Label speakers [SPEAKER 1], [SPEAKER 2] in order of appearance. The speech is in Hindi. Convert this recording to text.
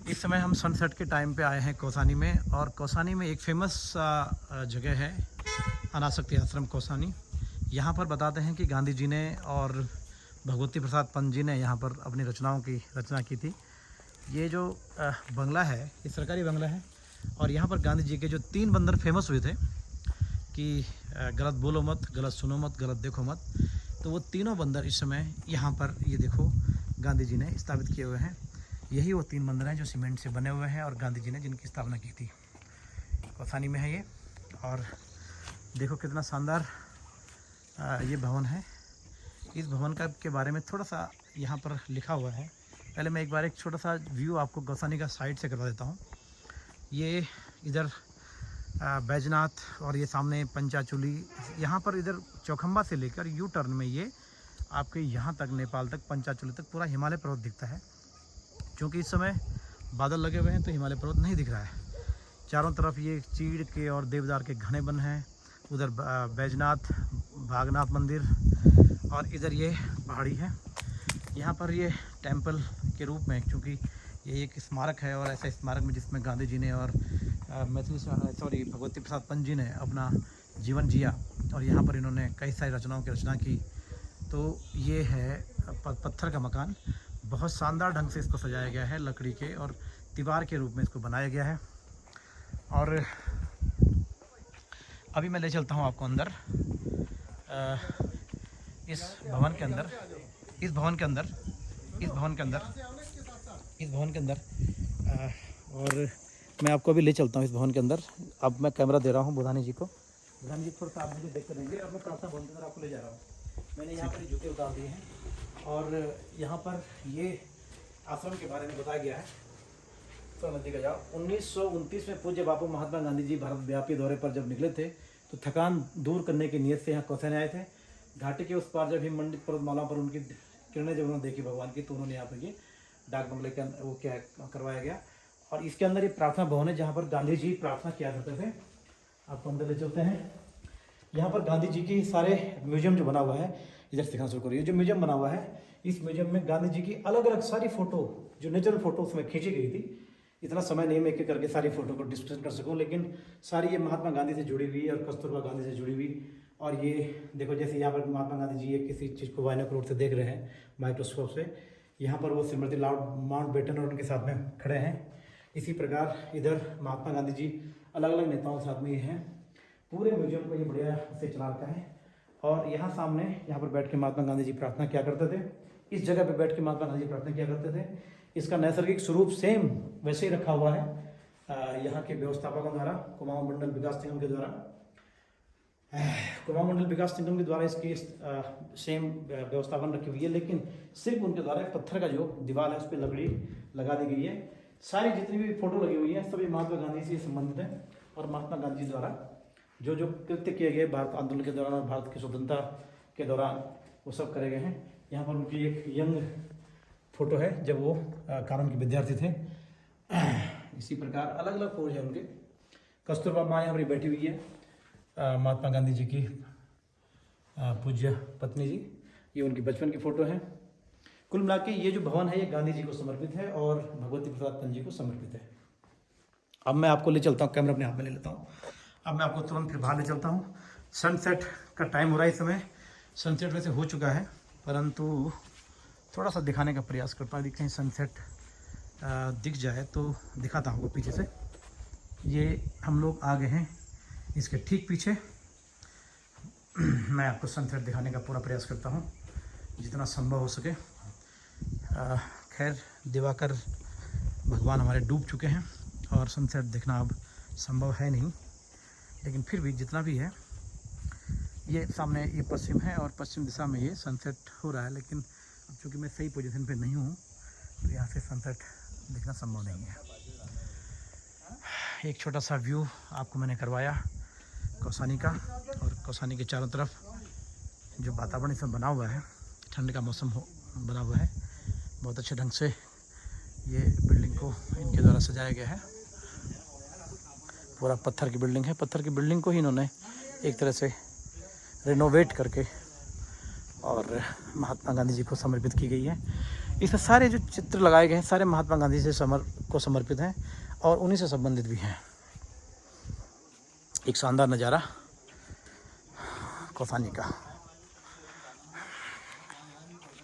[SPEAKER 1] इस समय हम सनसेट के टाइम पे आए हैं कौसानी में, और कौसानी में एक फेमस जगह है अनासक्ति आश्रम कौसानी। यहाँ पर बताते हैं कि गांधी जी ने और भगवती प्रसाद पंत जी ने यहाँ पर अपनी रचनाओं की रचना की थी। ये जो बंगला है ये सरकारी बंगला है, और यहाँ पर गांधी जी के जो 3 बंदर फेमस हुए थे कि गलत बोलो मत, गलत सुनो मत, गलत देखो मत, तो वो तीनों बंदर इस समय यहाँ पर ये देखो गांधी जी ने स्थापित किए हुए हैं। यही वो 3 मंदिर हैं जो सीमेंट से बने हुए हैं और गांधी जी ने जिनकी स्थापना की थी। कौसानी में है ये, और देखो कितना शानदार ये भवन है। इस भवन का के बारे में थोड़ा सा यहाँ पर लिखा हुआ है। पहले मैं एक बार एक छोटा सा व्यू आपको कौसानी का साइड से करवा देता हूँ। ये इधर बैजनाथ और ये सामने पंचाचूली, यहाँ पर इधर चौखंबा से लेकर यू टर्न में ये आपके यहाँ तक नेपाल तक पंचाचूली तक पूरा हिमालय पर्वत दिखता है। क्योंकि इस समय बादल लगे हुए हैं तो हिमालय पर्वत नहीं दिख रहा है। चारों तरफ ये चीड़ के और देवदार के घने वन हैं। उधर बैजनाथ भागनाथ मंदिर, और इधर ये पहाड़ी है। यहाँ पर ये टेंपल के रूप में, क्योंकि ये एक स्मारक है, और ऐसा स्मारक में जिसमें गांधी जी ने और भगवती प्रसाद पंत जी ने अपना जीवन जिया, और यहाँ पर इन्होंने कई सारी रचनाओं की रचना की। तो ये है पत्थर का मकान, बहुत शानदार ढंग से इसको सजाया गया है, लकड़ी के और दीवार के रूप में इसको बनाया गया है। और अभी मैं ले चलता हूँ आपको अंदर, इस भवन के अंदर, और मैं आपको अभी ले चलता हूँ इस भवन के अंदर। अब मैं कैमरा दे रहा हूँ बुधानी जी को। बुधानी जी थोड़ा सा आप मुझे देखते रहेंगे, और मैं प्रार्थना भवन के अंदर आपको ले जा रहा हूँ। मैंने यहाँ पर जूते उतार दिए हैं, और यहाँ पर ये आश्रम के बारे में बताया गया है। तो नदी का जाओ, 1929 में पूज्य बापू महात्मा गांधी जी भारत व्यापी दौरे पर जब निकले थे तो थकान दूर करने की नीयत से यहाँ कौसानी आए थे। घाटी के उस पार जब हिममंडित पर्वतमाला पर उनकी किरणें जब उन्होंने देखी भगवान की, तो उन्होंने यहाँ पर ये डाक बंगले का वो क्या करवाया गया। और इसके अंदर ये प्रार्थना भवन है जहाँ पर गांधी जी प्रार्थना किया करते थे। आपको अंदर ले चलते हैं। यहाँ पर गांधी जी की सारे म्यूजियम जो बना हुआ है, इधर से दिखाना शुरू करिए। जो म्यूजियम बना हुआ है, इस म्यूजियम में गांधी जी की अलग अलग सारी फोटो, जो नेचुरल फोटो उसमें खींची गई थी। इतना समय नहीं मैं एक करके सारी फोटो को डिस्कस कर सकूं, लेकिन सारी ये महात्मा गांधी से जुड़ी हुई और कस्तूरबा गांधी से जुड़ी हुई। और ये देखो, जैसे यहाँ पर महात्मा गांधी जी ये किसी चीज़ को बाइनोकुलर से देख रहे हैं माइक्रोस्कोप से, यहाँ पर वो श्रीमती माउंट बेटन और उनके साथ में खड़े हैं। इसी प्रकार इधर महात्मा गांधी जी अलग अलग नेताओं के साथ में हैं। पूरे म्यूजियम को ये बढ़िया से चला रखा है। और यहाँ सामने, यहाँ पर बैठ के महात्मा गांधी जी प्रार्थना किया करते थे। इस जगह पे बैठ के महात्मा गांधी जी प्रार्थना किया करते थे। इसका नैसर्गिक स्वरूप सेम वैसे ही रखा हुआ है यहाँ के व्यवस्थापकों द्वारा, कुमाऊं मंडल विकास निगम के द्वारा। कुमाऊं मंडल विकास निगम के द्वारा इसकी सेम व्यवस्थापन रखी हुई है, लेकिन सिर्फ उनके द्वारा पत्थर का जो दीवार है उस पर लकड़ी लगा दी गई है। सारी जितनी भी फोटो लगी हुई है सभी महात्मा गांधी से संबंधित है, और महात्मा गांधी जी द्वारा जो जो कृत्य किए गए भारत आंदोलन के दौरान और भारत की स्वतंत्रता के दौरान, वो सब करे गए हैं। यहाँ पर उनकी एक यंग फोटो है जब वो कॉलेज के विद्यार्थी थे। इसी प्रकार अलग अलग फोटो है उनके। कस्तूरबा माँ यहाँ पर बैठी हुई है, महात्मा गांधी जी की पूज्य पत्नी जी, ये उनकी बचपन की फ़ोटो है। कुल मिला के ये जो भवन है ये गांधी जी को समर्पित है और भगवती प्रसाद पंत जी को समर्पित है। अब मैं आपको ले चलता हूँ, कैमरा अपने हाथ में ले लेता हूँ। अब मैं आपको तुरंत फिर बाहर ले चलता हूँ। सनसेट का टाइम हो रहा है इस समय। सनसेट वैसे हो चुका है, परंतु थोड़ा सा दिखाने का प्रयास करता हूँ, कहीं सनसेट दिख जाए तो दिखाता हूँ। पीछे से ये हम लोग आ गए हैं, इसके ठीक पीछे मैं आपको सनसेट दिखाने का पूरा प्रयास करता हूँ जितना संभव हो सके। खैर दिवाकर भगवान हमारे डूब चुके हैं और सनसेट देखना अब संभव है नहीं, लेकिन फिर भी जितना भी है, ये सामने ये पश्चिम है और पश्चिम दिशा में ये सनसेट हो रहा है। लेकिन अब चूँकि मैं सही पोजीशन पे नहीं हूँ तो यहाँ से सनसेट देखना संभव नहीं है। एक छोटा सा व्यू आपको मैंने करवाया कौसानी का, और कौसानी के चारों तरफ जो वातावरण इसमें बना हुआ है, ठंड का मौसम बना हुआ है। बहुत अच्छे ढंग से ये बिल्डिंग को इनके द्वारा सजाया गया है। पूरा पत्थर की बिल्डिंग है। पत्थर की बिल्डिंग को ही इन्होंने एक तरह से रिनोवेट करके और महात्मा गांधी जी को समर्पित की गई है। इसमें सारे जो चित्र लगाए गए हैं सारे महात्मा गांधी से समर्पित हैं और उन्हीं से संबंधित भी हैं। एक शानदार नज़ारा कौसानी का।